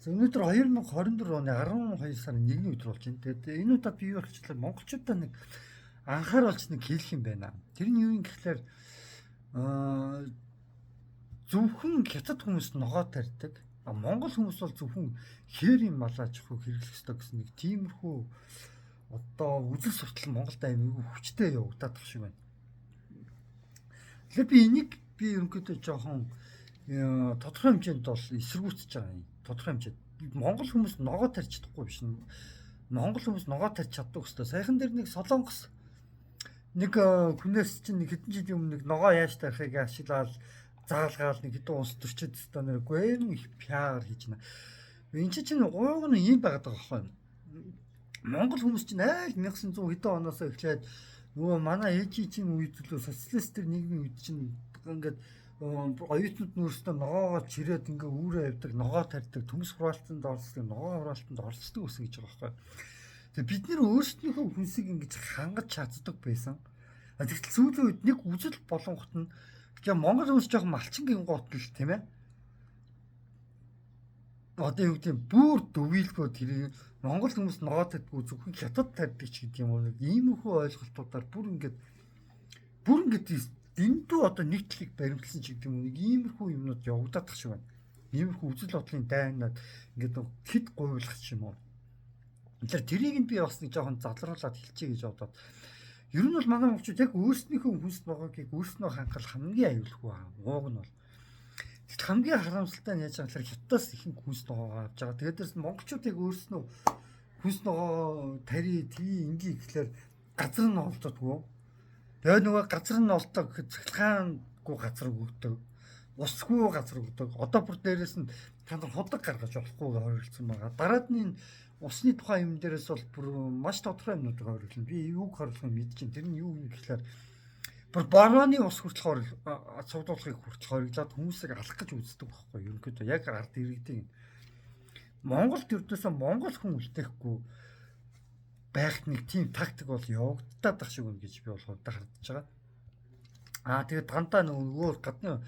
За өнөөдөр 2024 оны 12 сарын 1-ний өдөр болж байна. Тэгээд энэ удаад би юу болчихлоо монголчуудаа нэг анхааруулж нэг хэлэх юм байна. Тэр нь юу юм гэхлээр зөвхөн хятад хүмүүс ногоо тарьдаг. Монгол хүмүүс бол зөвхөн хээрийн малаж хэрэглэх ёстой гэсэн нэг тиймэрхүү одоо үзэл суртал Монголд аймаг хүчтэй явагдаад тах шиг байна. Тэгэхээр би энийг ерөнхийдөө жоохон тодорхой хэмжээнд бол эсэргүүцэж байгаа юм. Тодорхой хэмжээнд Монгол хүмүүс ногоо тарьж чадахгүй биш. Монгол хүмүүс ногоо тарьж чаддаг өстой. Саяхан дээр нэг Солонгос нэг хүнээс чинь нэг хэдэн жилийн өмнө нэг ногоо яаж тарихыг ашиглаад заалгаал нэг хэдэн улс төрчид өстой нэргүй их пиар хийж байна. Энд чинь гуйг нь юм байгаад байгаа байхгүй. Монгол хүмүүс чинь айл 1900 хэдэн оноос эхлээд нөгөө манай ээжийн үед л социалист төр нийгмийн үед чинь ингээд оюутнууд нөөцтэй ногоогоо чирээд ингээ үүрээ явдаг, ногоо тарьдаг, төмс хураалтанд оролцдог, ногоо хураалтанд оролцдог ус гэж байгаа байхгүй. Тэгээ бид нэр өөрсдийнхөө хүнсийг ингэж хангаж чаддаг байсан. Тэгтэл сүүлийн үед нэг үзэл болонгот нь тэгээ Монгол хүмүүс жоохон малчингийн гот л тийм ээ. Одоо юу гэдэг бүр дөвийлгөө тэр Монгол хүмүүс ногоо тарьдгүй зөвхөн хятад тарьдаг ч гэдэг юм уу. Нэг иймэрхүү ойлголтуудаар бүр ингээд дэндүү одоо нийтлэг баримтлсан ч гэдэг юм нэг иймэрхүү юмнууд явагдаад тах шиг байна. Иймэрхүү үзэл бодлын дайнаад ингээд хэд гуйлах ч юм уу. Тэгэхээр тэрийг нь би бас нэг жоохон залруулад хэлчихье гэж бодоод. Ер нь бол манай монголчууд яг өөрснийхөө хүнс ногоогийг өөрснөө хангах хамгийн аюулгүй аа. Ууг нь бол. Тэгэхдээ хамгийн харамсалтай нь яаж байгаа гэхээр хятадаас ихэнх хүнс ногоогоо авч байгаа. Тэгээд дээрс нь монголчуудыг өөрснөө хүнс ногоо тари ингээ гэхлээр газар нь олддоггүй. Тэгээд нөгөө газар нь олдог гэхэд цахилгаангүй газар өгдөг. Усгүй газар өгдөг. Одоо бүр дээрээс нь танд худаг гаргаж болохгүй ойрлцсон байгаа. Дараад нь усны тухайн юм дээрээс бол бүр маш тодорхой юмнуудыг ойрлуулна. Би юуг харуулахыг мэдчихээн. Тэр нь юу юм гэхлээр бүр борооны ус хүртэл цуглуулахыг хүртэл хориглоод хүмүүсийг алах гэж үздэг байхгүй юу? Ерөнхийдөө яг ард иргэдэг. Монгол төрдөөсөө монгол хүн үлдээхгүй байх нэг тийм тактик бол явагдаад байх шиг байна гэж би болохоор хардж байгаа. Тэгээд дандаа нөгөө гадны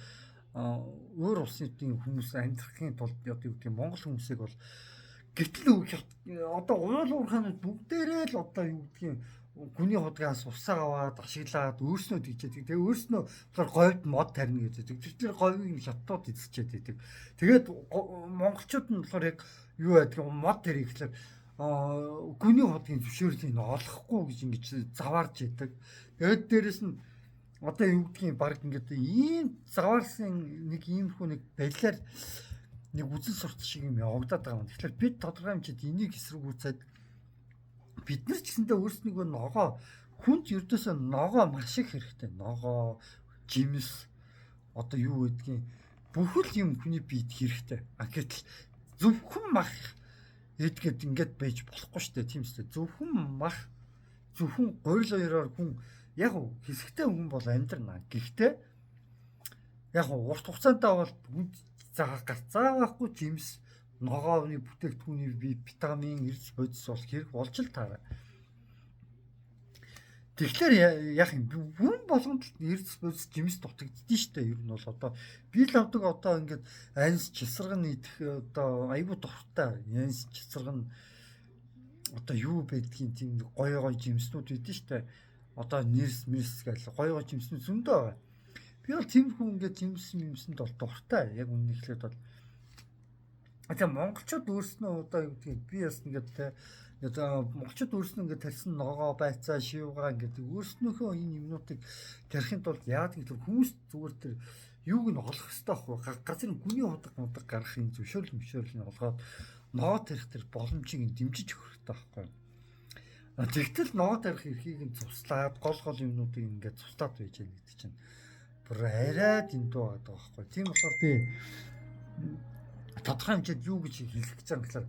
өөр улсын хүмүүс амьдрахын тулд одоо юу гэдэг Монгол хүмүүсийг бол гэтэл одоо уял уурханууд бүгдээрээ л одоо юу гэдгийг гүний худгаас усаа аваад ашиглаад өөрснөө тийчээд тэгээ өөрснөө болохоор говьд мод тарина гэж байдаг. Тэр говийг нь хятад эзэлчээд байдаг. Тэгээд монголчууд нь болохоор яг юу байдаг мод тарих гэхэлэр гүний худгийн зөвшөөрлийг олохгүй гэж ингэж заваарч идэг. Тэгээд дээрэс нь одоо юу гэдгийг баг ингээд ийм заваарсан нэг иймэрхүү нэг балиар нэг үзэл суртал шиг юм явагдаад байгаа юм. Тэгэхээр бид тодорхой хэмжээнд энийг эсэргүүцээд бид нар ч гэсэндээ өөрснийгөө ногоо хүнд ердөөсөө ногоо маш их хэрэгтэй. Ногоо, жимс одоо юу гэдгийг бүхэл юм хүний биед хэрэгтэй. Гэтэл зөвхөн мах эдгээд ингээд байж болохгүй шүү дээ. Тийм үстэй. Зөвхөн гурил хоёроор хүн яг хэсэгтэй хүн бол амьдрна. Гэхдээ яг урт хугацаантаа бол заахгүй жимс ногооны бүтээгдэхүүний витамин эрс бодис бол хэрэг болж л таараа. Тэгэхээр яг юм хүн болгонд эрс бодис жимс дутагддээ штэ. Ер нь бол одоо би л авдаг одоо ингээд анс чисарган идэх одоо айгүй дуртай. Анс чисарган одоо юу байдгийг тийм гой жимснүүд байдэн штэ. Одоо нэрс гэл гой жимснүүд зөндөө байгаа. Би бол тиймэрхүү ингээд жимсэнд бол дуртай. Яг үнэ хэлээд бол тэгээ монголчууд өөрснөө одоо юу гэдгийг би бас ингээд монголчууд өөрснөө ингээд тарьсан ногоо байцаа шивгаа ингээд өөрснөөхөө энэ юмнуудыг тарихын тулд яадаг гэвэл хүмүүс зүгээр тэр юуг нь олох хэрэгтэй байхгүй газар гүний худаг гарах юм зөвшөөрөл нь олгоод ногоо тарих тэр боломжийг нь дэмжиж өгөх хэрэгтэй байхгүй. Тэгтэл ногоо тарих эрхийг нь цуслаад гол юмнуудыг ингээд цуслаад байж байгаа гэдэг чинь бүр арай дэндүү байгаа байхгүй. Тийм болохоор би тодорхой хэмжээнд юу гэж хэлэх гэж байгаа юм гэхээр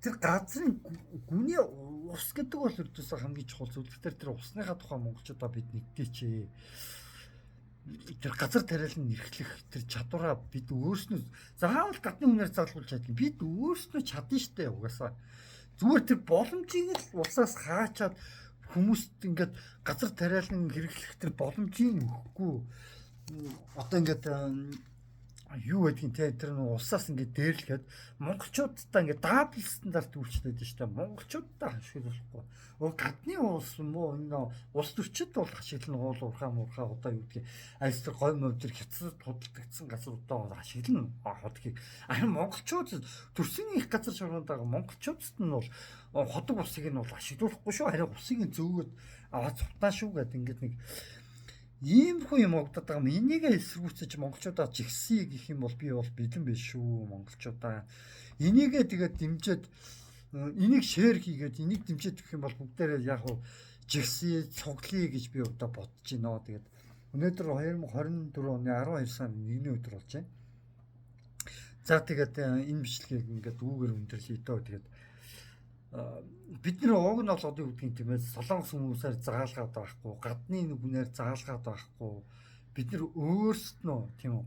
тэр газрын гүний ус гэдэг бол ердөөсөө хамгийн чухал зүйл. Тэр усныхаа тухай монголчуудаа бид нэгдээч. Тэр газар тариалан нэрхлэх тэр чадвараа бид өөрснөө заавал гадны хүнээр залгуулж чаддаг. Бид өөрснөө чадна штэ угаасаа. Зүгээр тэр боломжийг л усаас хаачаад хүмүүст ингээд газар тариалан хэрэглэх тэр боломжийг өгөхгүй. Одоо ингээд юу гэдгийг те тэр нэг усаас ингээд дээрлэхэд монголчуудаа ингээд дабл стандарт үйлчлээд байна шүү дээ. Монголчуудаа ашиглахгүй. Гадны улс муу энэ улс төрчид бол ашиглана уул уурхай муурхай одоо юу гэдгийг альс тэр гой мовдэр хятад худалдагдсан газруудаа ашиглана хотгийг. Харин монголчууд төрсөн их газар шоргонд байгаа монголчуудад нь бол ходог усыг нь бол ашиглахгүй шүү. Харин усыг нь зөөгөөд аваад цутаа шүү гэдэг ингээд нэг иймэрхүү юм огдод байгаа юм. Энийгээ эсэргүүцэж монголчуудаа жигсэе гэх юм бол би бол бэлэн биш шүү монголчуудаа. Энийгээ тэгээд дэмжиж энийг шеэр хийгээд энийг дэмжиж өгөх юм бол бүгдээрээ яг хуу жигсэе цуглая гэж би одоо бодож байна. Тэгээд өнөөдөр 2024 оны 12 сарын 1-ний өдөр болж байна. За тэгээд энэ бичлэгийг ингээд үүгээр өндөрлөе дөө. Тэгээд бид нар уг нь бол одоо юу гэдгийг тийм ээ солонгос хүмүүсээр заалгаад байхгүй, гадны нүгнээр заалгаад байхгүй. Бид нар өөрсдөө тийм үү.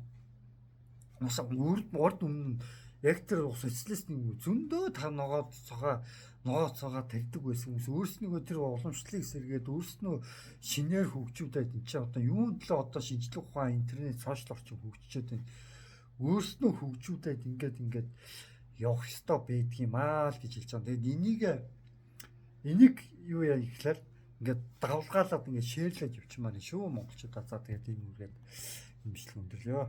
Ус урд өмнө яг тэр ус эцлэсний зөндөө тав ногоод цогаа тарьдаг байсан хүмүүс өөрснийгөө тэр уламжлалыг сэргээд өөрснөө шинээр хөгжүүлээд энэ чинь одоо юун төлөө одоо шинжлэх ухаан интернет сошиал орчин хөгжиж байна. Өөрснөө хөгжүүлээд ингээд явах ёстой байдаг юм аа л гэж хэлж байгаа. Тэгээд энийг юу яа гэхлээр ингээд давлгаалаад ингээд шеэрлэж явчихмаар шүү монголчуудаа. За тэгээд энэ үргээд юм бичлэг өндөрлөө.